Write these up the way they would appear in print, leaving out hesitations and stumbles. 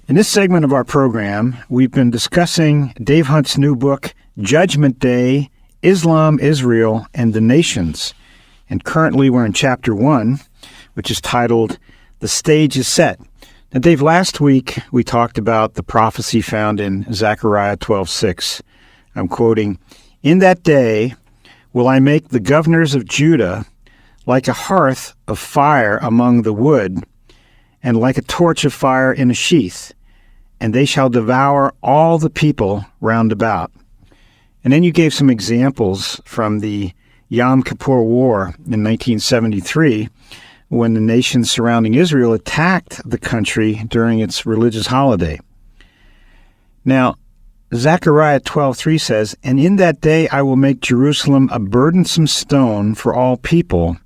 In this segment of our program, we've been discussing Dave Hunt's new book, Judgment Day, Islam, Israel, and the Nations. And currently we're in Chapter 1, which is titled, The Stage is Set. Now, Dave, last week we talked about the prophecy found in Zechariah 12:6. I'm quoting, "In that day will I make the governors of Judah like a hearth of fire among the wood, and like a torch of fire in a sheath, and they shall devour all the people round about." And then you gave some examples from the Yom Kippur War in 1973, when the nations surrounding Israel attacked the country during its religious holiday. Now, Zechariah 12:3 says, "And in that day I will make Jerusalem a burdensome stone for all people,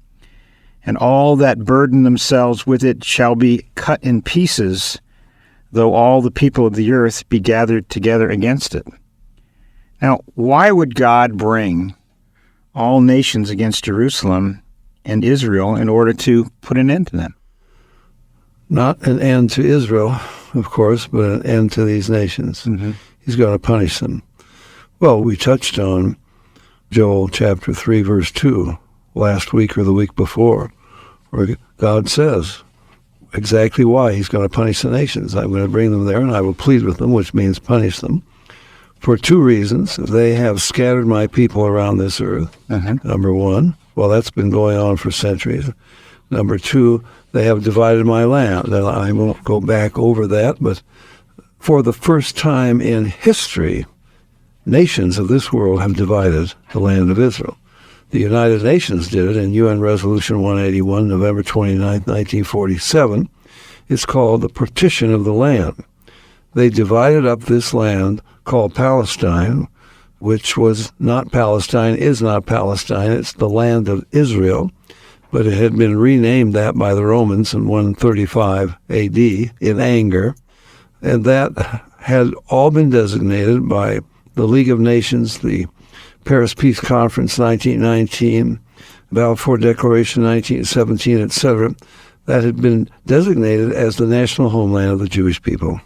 and all that burden themselves with it shall be cut in pieces, though all the people of the earth be gathered together against it." Now, why would God bring all nations against Jerusalem and Israel in order to put an end to them? Not an end to Israel, of course, but an end to these nations. Mm-hmm. He's going to punish them. Well, we touched on Joel chapter 3, verse 2, last week or the week before, where God says exactly why he's going to punish the nations. "I'm going to bring them there, and I will plead with them," which means punish them, for two reasons. They have scattered my people around this earth, number one. Well, that's been going on for centuries. Number two, they have divided my land. And I won't go back over that, but for the first time in history, nations of this world have divided the land of Israel. The United Nations did it in UN Resolution 181, November 29, 1947. It's called the Partition of the Land. They divided up this land called Palestine, which was not Palestine, is not Palestine. It's the land of Israel, but it had been renamed that by the Romans in 135 AD in anger. And that had all been designated by the League of Nations, the Paris Peace Conference 1919, Balfour Declaration 1917, etc. That had been designated as the national homeland of the Jewish people.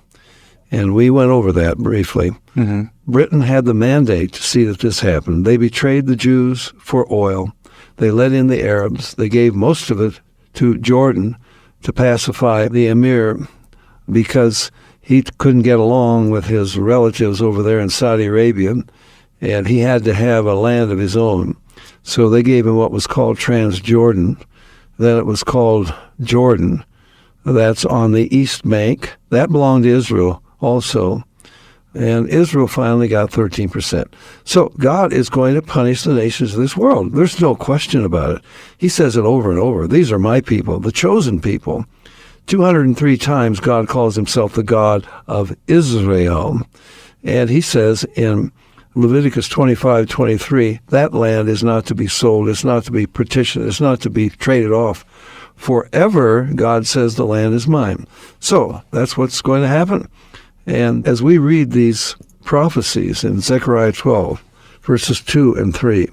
And we went over that briefly. Mm-hmm. Britain had the mandate to see that this happened. They betrayed the Jews for oil. They let in the Arabs. They gave most of it to Jordan to pacify the emir because he couldn't get along with his relatives over there in Saudi Arabia, and he had to have a land of his own. So they gave him what was called Transjordan. Then it was called Jordan. That's on the East Bank. That belonged to Israel also. And Israel finally got 13%. So God is going to punish the nations of this world. There's no question about it. He says it over and over. These are my people, the chosen people. 203 times God calls himself the God of Israel. And he says in Leviticus 25:23, that land is not to be sold, it's not to be partitioned, it's not to be traded off. Forever, God says the land is mine. So that's what's going to happen. And as we read these prophecies in Zechariah 12, verses 2 and 3,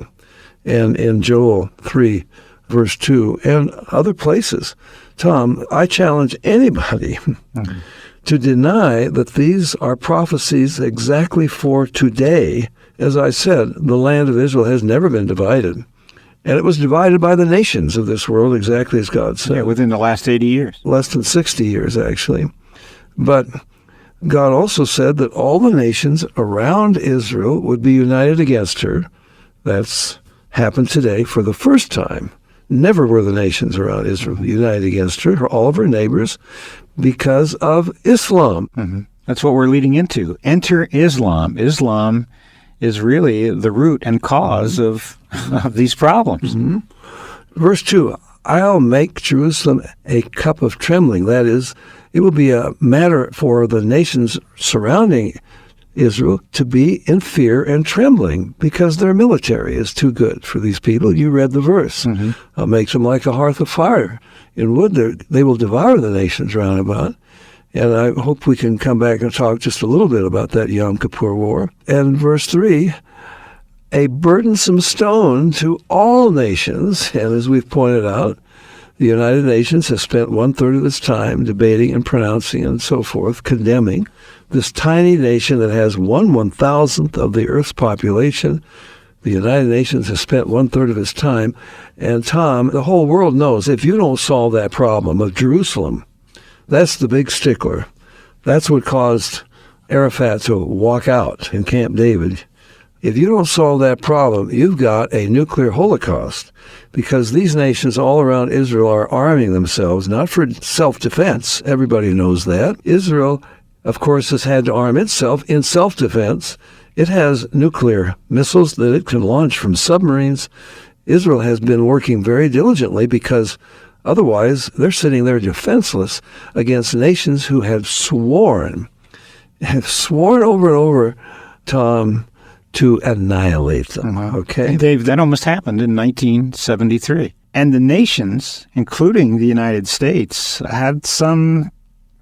and in Joel 3, verse 2, and other places, Tom, I challenge anybody to deny that these are prophecies exactly for today. As I said, the land of Israel has never been divided. And it was divided by the nations of this world, exactly as God said. Yeah, within the last 80 years. Less than 60 years, actually. But God also said that all the nations around Israel would be united against her. That's happened today for the first time. Never were the nations around Israel united against her, all of her neighbors, because of Islam. Mm-hmm. That's what we're leading into. Enter Islam. Islam is really the root and cause of these problems. Mm-hmm. Verse 2, I'll make Jerusalem a cup of trembling. That is, it will be a matter for the nations surrounding Israel to be in fear and trembling because their military is too good for these people. You read the verse. Mm-hmm. I'll make them like a hearth of fire. In wood, they will devour the nations round about. And I hope we can come back and talk just a little bit about that Yom Kippur War. And verse 3, a burdensome stone to all nations. And as we've pointed out, The United Nations has spent 1/3 of its time debating and pronouncing and so forth, condemning this tiny nation that has 1/1000th of the Earth's population. The United Nations has spent 1/3 of its time. And Tom, the whole world knows if you don't solve that problem of Jerusalem, that's the big stickler. That's what caused Arafat to walk out in Camp David. If you don't solve that problem, you've got a nuclear holocaust, because these nations all around Israel are arming themselves, not for self-defense. Everybody knows that. Israel, of course, has had to arm itself in self-defense. It has nuclear missiles that it can launch from submarines. Israel has been working very diligently because otherwise they're sitting there defenseless against nations who have sworn over and over, Tom, to annihilate them. Okay? Dave, that almost happened in 1973. And the nations, including the United States, had some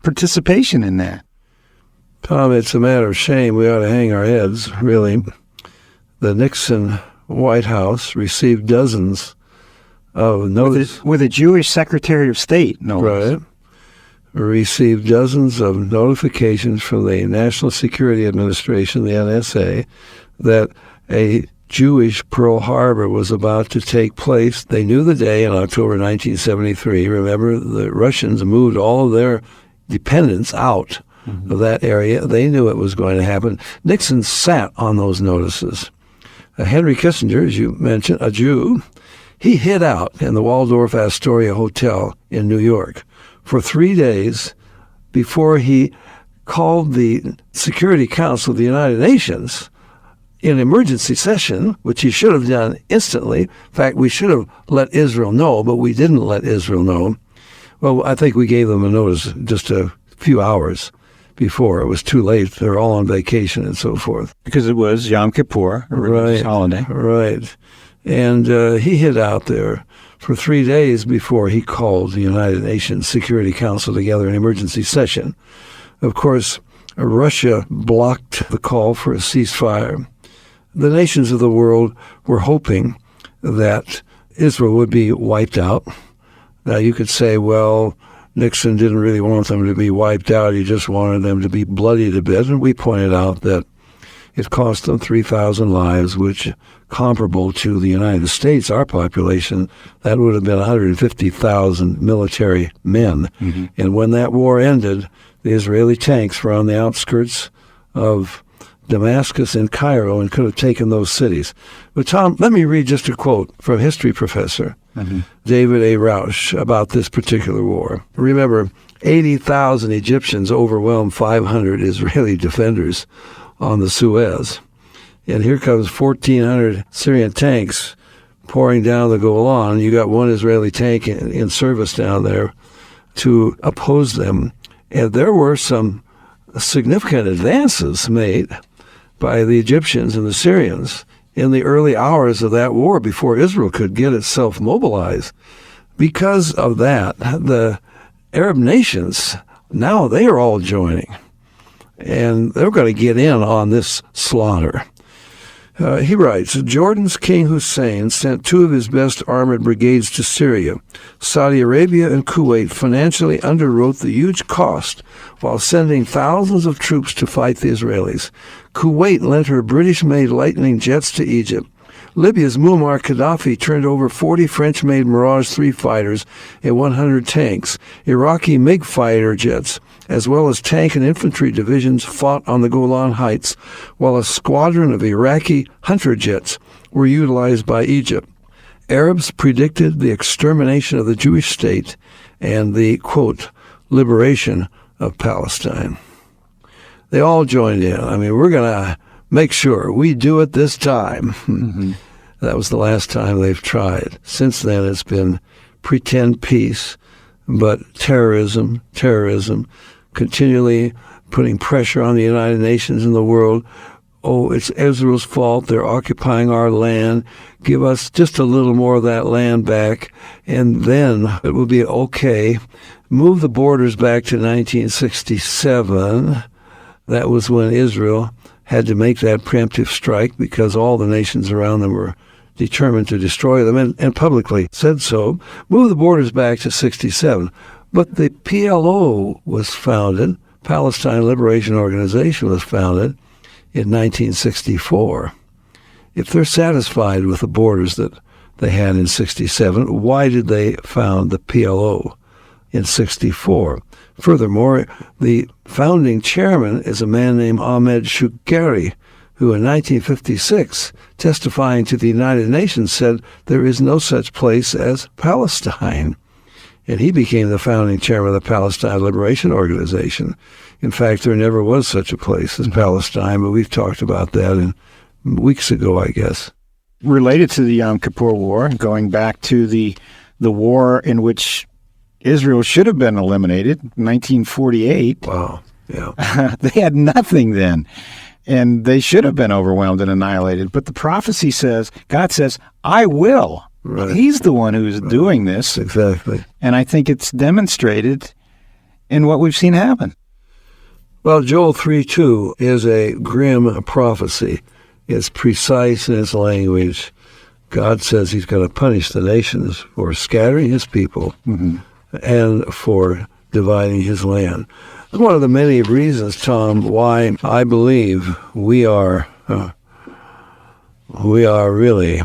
participation in that. Tom, it's a matter of shame. We ought to hang our heads, really. The Nixon White House received dozens of notices. With a Jewish Secretary of State, no less. Right. Received dozens of notifications from the National Security Administration, the NSA, that a Jewish Pearl Harbor was about to take place. They knew the day in October 1973. Remember, the Russians moved all of their dependents out of that area. They knew it was going to happen. Nixon sat on those notices. Henry Kissinger, as you mentioned, a Jew, he hid out in the Waldorf Astoria Hotel in New York for 3 days before he called the Security Council of the United Nations in emergency session, which he should have done instantly. In fact, we should have let Israel know, but we didn't let Israel know. Well, I think we gave them a notice just a few hours before. It was too late. They're all on vacation and so forth. Because it was Yom Kippur, a religious holiday. Right. And he hid out there for 3 days before he called the United Nations Security Council together in emergency session. Of course, Russia blocked the call for a ceasefire. The nations of the world were hoping that Israel would be wiped out. Now, you could say, well, Nixon didn't really want them to be wiped out. He just wanted them to be bloodied a bit. And we pointed out that it cost them 3,000 lives, which, comparable to the United States, our population, that would have been 150,000 military men. Mm-hmm. And when that war ended, the Israeli tanks were on the outskirts of Damascus and Cairo and could have taken those cities. But Tom, let me read just a quote from history professor David A. Rausch about this particular war. Remember, 80,000 Egyptians overwhelmed 500 Israeli defenders on the Suez. And here comes 1,400 Syrian tanks pouring down the Golan. You got one Israeli tank in service down there to oppose them. And there were some significant advances made by the Egyptians and the Syrians in the early hours of that war before Israel could get itself mobilized. Because of that, the Arab nations, now they are all joining. And they're going to get in on this slaughter. He writes, Jordan's King Hussein sent 2 of his best armored brigades to Syria. Saudi Arabia and Kuwait financially underwrote the huge cost while sending thousands of troops to fight the Israelis. Kuwait lent her British-made Lightning jets to Egypt. Libya's Muammar Gaddafi turned over 40 French-made Mirage 3 fighters and 100 tanks. Iraqi MiG fighter jets, as well as tank and infantry divisions, fought on the Golan Heights, while a squadron of Iraqi Hunter jets were utilized by Egypt. Arabs predicted the extermination of the Jewish state and the, quote, liberation of Palestine. They all joined in. I mean, we're going to make sure we do it this time. Mm-hmm. That was the last time they've tried. Since then, it's been pretend peace, but terrorism, continually putting pressure on the United Nations and the world. Oh, it's Israel's fault. They're occupying our land. Give us just a little more of that land back, and then it will be okay. Move the borders back to 1967. That was when Israel had to make that preemptive strike because all the nations around them were determined to destroy them and publicly said so, moved the borders back to 67. But the PLO was founded, Palestine Liberation Organization was founded in 1964. If they're satisfied with the borders that they had in 67, why did they found the PLO in 64? Furthermore, the founding chairman is a man named Ahmed Shukeri, who in 1956, testifying to the United Nations, said there is no such place as Palestine. And he became the founding chairman of the Palestine Liberation Organization. In fact, there never was such a place as Palestine, but we've talked about that weeks ago, I guess. Related to the Yom Kippur War, going back to the war in which Israel should have been eliminated, 1948. Wow, yeah. They had nothing then, and they should have been overwhelmed and annihilated. But the prophecy says, God says, I will. Right. He's the one who's doing this. Exactly. And I think it's demonstrated in what we've seen happen. Well, Joel 3:2 is a grim prophecy. It's precise in its language. God says he's going to punish the nations for scattering his people and for dividing his land. That's one of the many reasons, Tom, why I believe we are really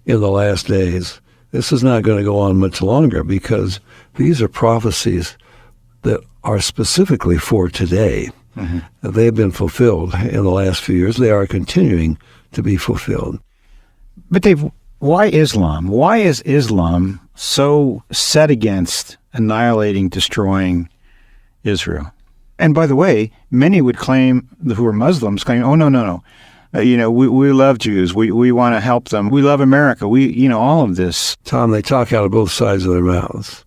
in the last days. This is not going to go on much longer because these are prophecies that are specifically for today. They've been fulfilled in the last few years. They are continuing to be fulfilled. But Dave, why Islam? Why is Islam so set against annihilating, destroying Israel? And by the way, many would claim, who are Muslims, claim, oh, no. We love Jews. We want to help them. We love America. All of this. Tom, they talk out of both sides of their mouths.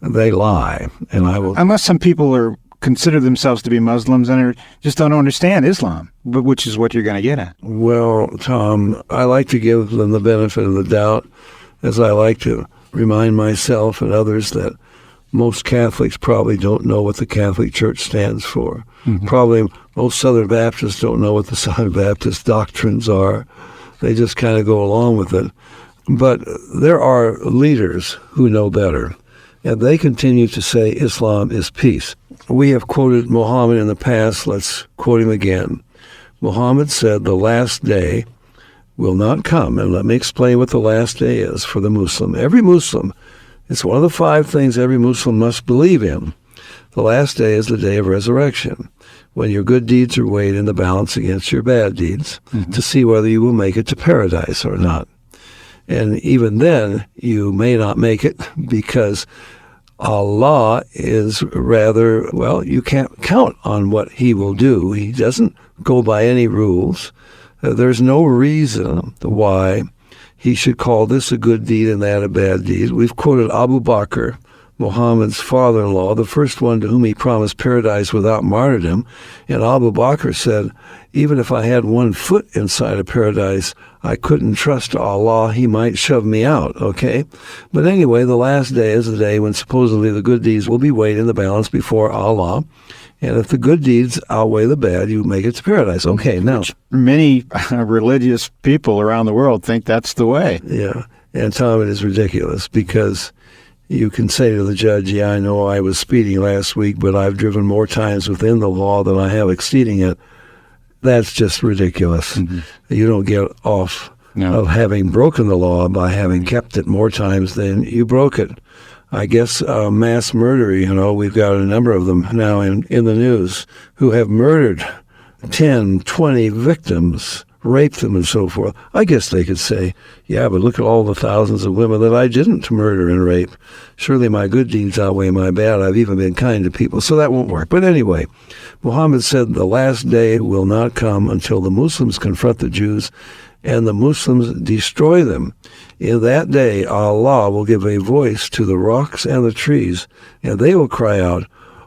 They lie. And I will. Unless some people consider themselves to be Muslims and just don't understand Islam, but which is what you're going to get at. Well, Tom, I like to give them the benefit of the doubt, as I like to remind myself and others that most Catholics probably don't know what the Catholic Church stands for. Probably most Southern Baptists don't know what the Southern Baptist doctrines are. They just kind of go along with it. But there are leaders who know better, and they continue to say Islam is peace. We have quoted Muhammad in the past. Let's quote him again. Muhammad said, the last day will not come. And let me explain what the last day is for the Muslim. Every Muslim, it's one of the 5 things every Muslim must believe in. The last day is the day of resurrection, when your good deeds are weighed in the balance against your bad deeds to see whether you will make it to paradise or not. And even then, you may not make it because Allah is rather, you can't count on what he will do. He doesn't go by any rules. There's no reason why he should call this a good deed and that a bad deed. We've quoted Abu Bakr, Muhammad's father-in-law, the first one to whom he promised paradise without martyrdom. And Abu Bakr said, even if I had 1 foot inside of paradise, I couldn't trust Allah. He might shove me out, okay? But anyway, the last day is the day when supposedly the good deeds will be weighed in the balance before Allah. And if the good deeds outweigh the bad, you make it to paradise. Okay, now. Which many religious people around the world think that's the way. Yeah, and Tom, it is ridiculous because you can say to the judge, yeah, I know I was speeding last week, but I've driven more times within the law than I have exceeding it. That's just ridiculous. You don't get off of having broken the law by having kept it more times than you broke it. I guess mass murder, we've got a number of them now in the news who have murdered 10, 20 victims, raped them and so forth. I guess they could say, yeah, but look at all the thousands of women that I didn't murder and rape. Surely my good deeds outweigh my bad. I've even been kind to people, so that won't work. But anyway, Muhammad said the last day will not come until the Muslims confront the Jews and the Muslims destroy them. In that day, Allah will give a voice to the rocks and the trees, and they will cry out,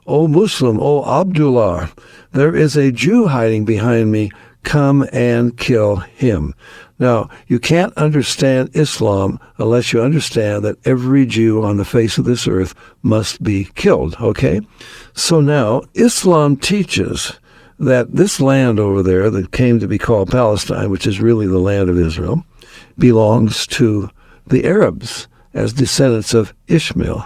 O Muslim, O Abdullah, there is a Jew hiding behind me. Come and kill him. Now, you can't understand Islam unless you understand that every Jew on the face of this earth must be killed, okay? So now, Islam teaches that this land over there that came to be called Palestine, which is really the land of Israel, belongs to the Arabs as descendants of Ishmael,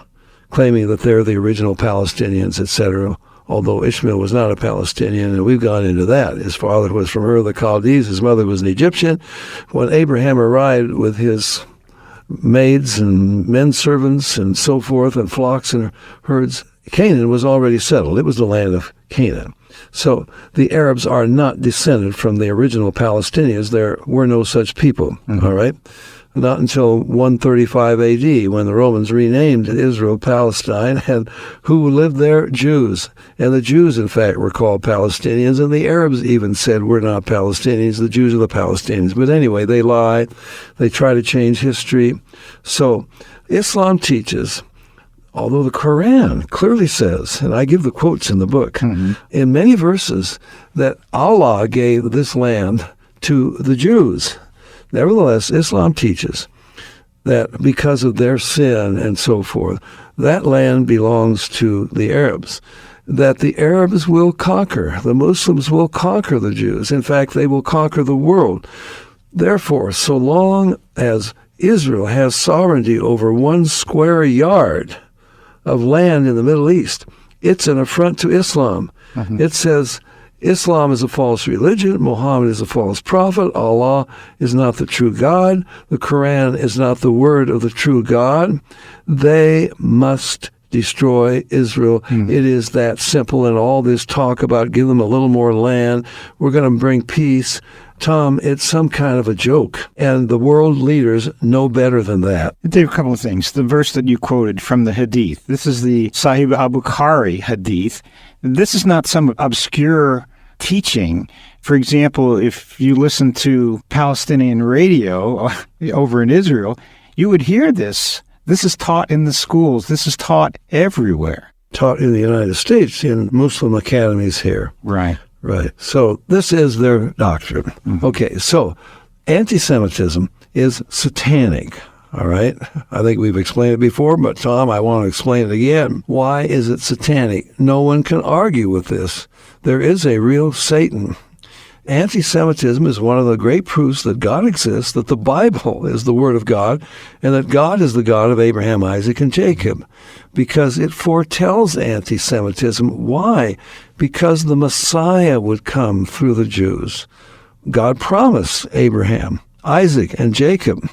claiming that they're the original Palestinians, etc., although Ishmael was not a Palestinian, and we've gone into that. His father was from Ur of the Chaldees, his mother was an Egyptian. When Abraham arrived with his maids and men servants and so forth, and flocks and herds, Canaan was already settled. It was the land of Canaan. So the Arabs are not descended from the original Palestinians. There were no such people, all right? Not until 135 A.D., when the Romans renamed Israel Palestine, and who lived there? Jews. And the Jews, in fact, were called Palestinians, and the Arabs even said, we're not Palestinians, the Jews are the Palestinians. But anyway, they lie. They try to change history. So Islam teaches, although the Quran clearly says, and I give the quotes in the book, in many verses, that Allah gave this land to the Jews. Nevertheless, Islam teaches that because of their sin and so forth, that land belongs to the Arabs, that the Arabs will conquer, the Muslims will conquer the Jews. In fact, they will conquer the world. Therefore, so long as Israel has sovereignty over 1 square yard of land in the Middle East, it's an affront to Islam. It says Islam is a false religion, Muhammad is a false prophet, Allah is not the true God, the Quran is not the word of the true God. They must destroy Israel. It is that simple, and all this talk about give them a little more land, we're going to bring peace. Tom, it's some kind of a joke, and the world leaders know better than that. There are a couple of things. The verse that you quoted from the Hadith, this is the Sahih al-Bukhari Hadith. This is not some obscure teaching. For example, if you listen to Palestinian radio over in Israel, you would hear this. This is taught in the schools. This is taught everywhere. Taught in the United States, in Muslim academies here. Right. Right. So this is their doctrine. Okay, so anti-Semitism is satanic, all right? I think we've explained it before, but Tom, I want to explain it again. Why is it satanic? No one can argue with this. There is a real Satan. Anti-Semitism is one of the great proofs that God exists, that the Bible is the Word of God, and that God is the God of Abraham, Isaac, and Jacob, because it foretells anti-Semitism. Why? Because the Messiah would come through the Jews. God promised Abraham, Isaac, and Jacob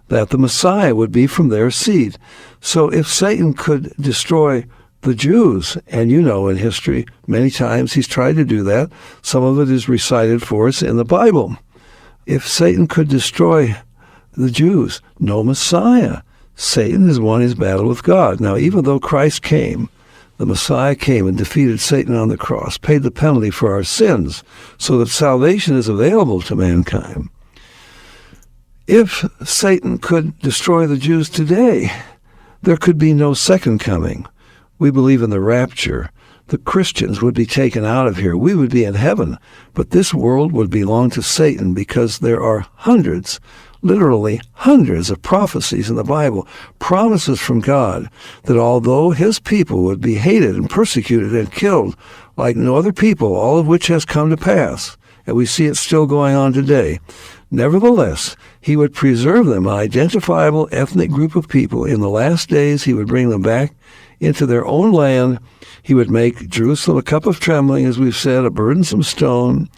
that the Messiah would be from their seed. So if Satan could destroy the Jews, and you know in history, many times he's tried to do that. Some of it is recited for us in the Bible. If Satan could destroy the Jews, no Messiah. Satan has won his battle with God. Now, even though Christ came, the Messiah came and defeated Satan on the cross, paid the penalty for our sins, so that salvation is available to mankind. If Satan could destroy the Jews today, there could be no second coming. We believe in the rapture. The Christians would be taken out of here. We would be in heaven. But this world would belong to Satan because there are hundreds, literally hundreds of prophecies in the Bible, promises from God that although his people would be hated and persecuted and killed like no other people, all of which has come to pass, and we see it still going on today, nevertheless, he would preserve them, an identifiable ethnic group of people. In the last days, he would bring them back into their own land. He would make Jerusalem a cup of trembling, as we've said, a burdensome stone,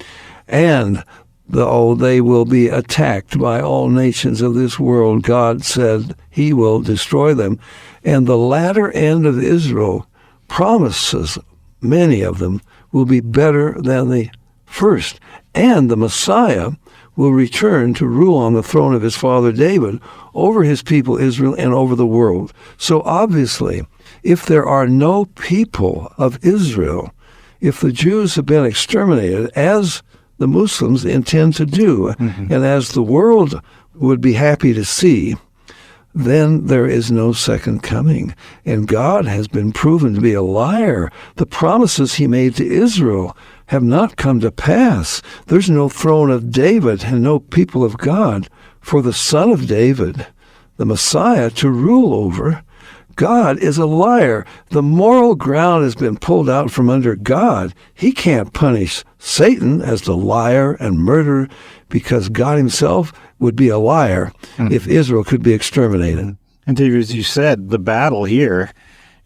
and they will be attacked by all nations of this world. God said he will destroy them. And the latter end of Israel promises, many of them, will be better than the first. And the Messiah will return to rule on the throne of his father David over his people Israel and over the world. So obviously, if there are no people of Israel, if the Jews have been exterminated, as the Muslims intend to do, and as the world would be happy to see, then there is no second coming. And God has been proven to be a liar. The promises he made to Israel have not come to pass. There's no throne of David and no people of God for the son of David, the Messiah, to rule over. God is a liar. The moral ground has been pulled out from under God. He can't punish Satan as the liar and murderer because God himself would be a liar if Israel could be exterminated. And David, as you said, the battle here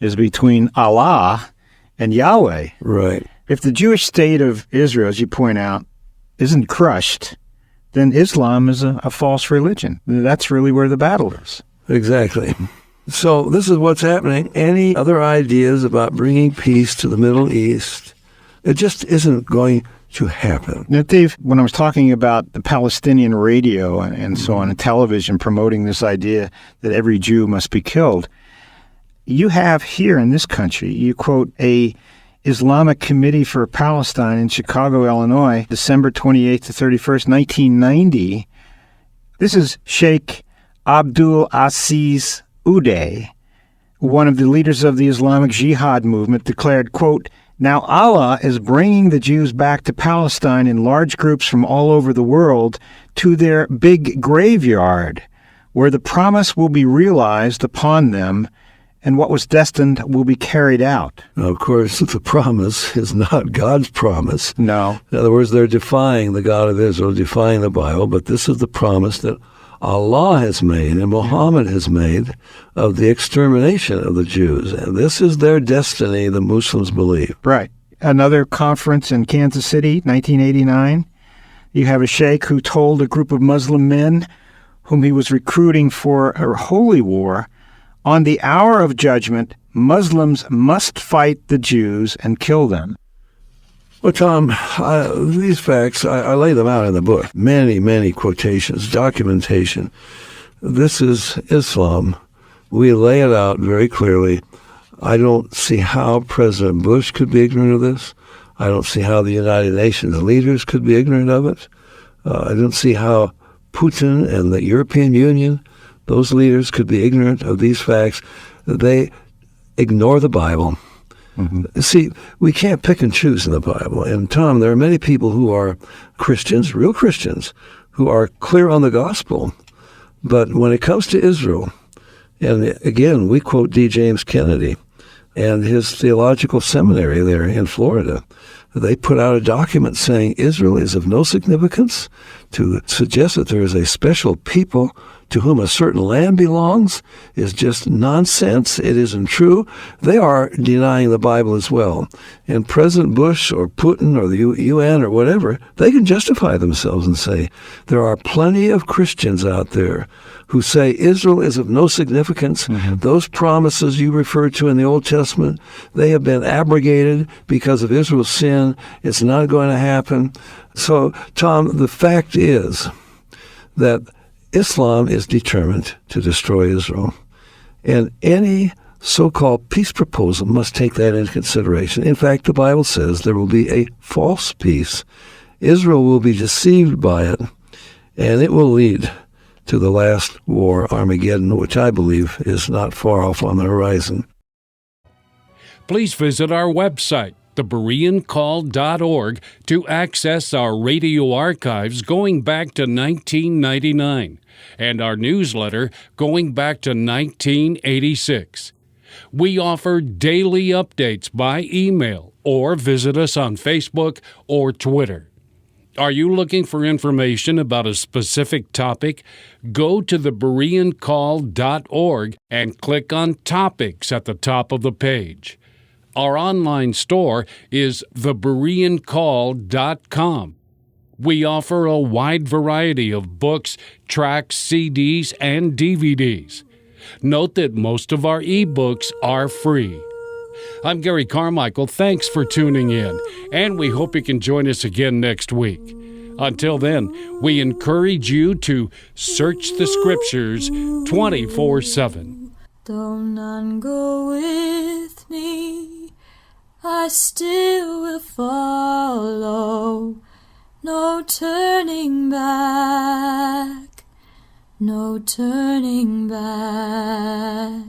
is between Allah and Yahweh. Right. If the Jewish state of Israel, as you point out, isn't crushed, then Islam is a false religion. That's really where the battle is. Exactly. So this is what's happening. Any other ideas about bringing peace to the Middle East, it just isn't going to happen. Now, Dave, when I was talking about the Palestinian radio and so on, and television promoting this idea that every Jew must be killed, you have here in this country, you quote a Islamic Committee for Palestine in Chicago, Illinois, December 28th to 31st, 1990. This is Sheikh Abdul Aziz Uday, one of the leaders of the Islamic Jihad movement, declared, quote, "Now Allah is bringing the Jews back to Palestine in large groups from all over the world to their big graveyard, where the promise will be realized upon them and what was destined will be carried out." Now, of course, the promise is not God's promise. No. In other words, they're defying the God of Israel, defying the Bible, but this is the promise that Allah has made and Muhammad has made of the extermination of the Jews. And this is their destiny, the Muslims believe. Right. Another conference in Kansas City, 1989. You have a sheikh who told a group of Muslim men whom he was recruiting for a holy war, "On the hour of judgment, Muslims must fight the Jews and kill them." Well, Tom, these facts, I lay them out in the book. Many, many quotations, documentation. This is Islam. We lay it out very clearly. I don't see how President Bush could be ignorant of this. I don't see how the United Nations leaders could be ignorant of it. I don't see how Putin and the European Union, those leaders, could be ignorant of these facts. They ignore the Bible. Mm-hmm. See, we can't pick and choose in the Bible. And Tom, there are many people who are Christians, real Christians, who are clear on the gospel. But when it comes to Israel, and again, we quote D. James Kennedy and his theological seminary there in Florida, they put out a document saying Israel is of no significance. To suggest that there is a special people to whom a certain land belongs is just nonsense. It isn't true. They are denying the Bible as well. And President Bush or Putin or the UN or whatever, they can justify themselves and say, there are plenty of Christians out there who say Israel is of no significance. Mm-hmm. Those promises you referred to in the Old Testament, they have been abrogated because of Israel's sin. It's not going to happen. So, Tom, the fact is that Islam is determined to destroy Israel, and any so-called peace proposal must take that into consideration. In fact, the Bible says there will be a false peace. Israel will be deceived by it, and it will lead to the last war, Armageddon, which I believe is not far off on the horizon. Please visit our website, thebereancall.org, to access our radio archives going back to 1999 and our newsletter going back to 1986. We offer daily updates by email or visit us on Facebook or Twitter. Are you looking for information about a specific topic? Go to thebereancall.org and click on Topics at the top of the page. Our online store is thebereancall.com. We offer a wide variety of books, tracts, CDs, and DVDs. Note that most of our ebooks are free. I'm Gary Carmichael. Thanks for tuning in, and we hope you can join us again next week. Until then, we encourage you to search the Scriptures 24/7. Though none go with me, I still will follow. No turning back, no turning back.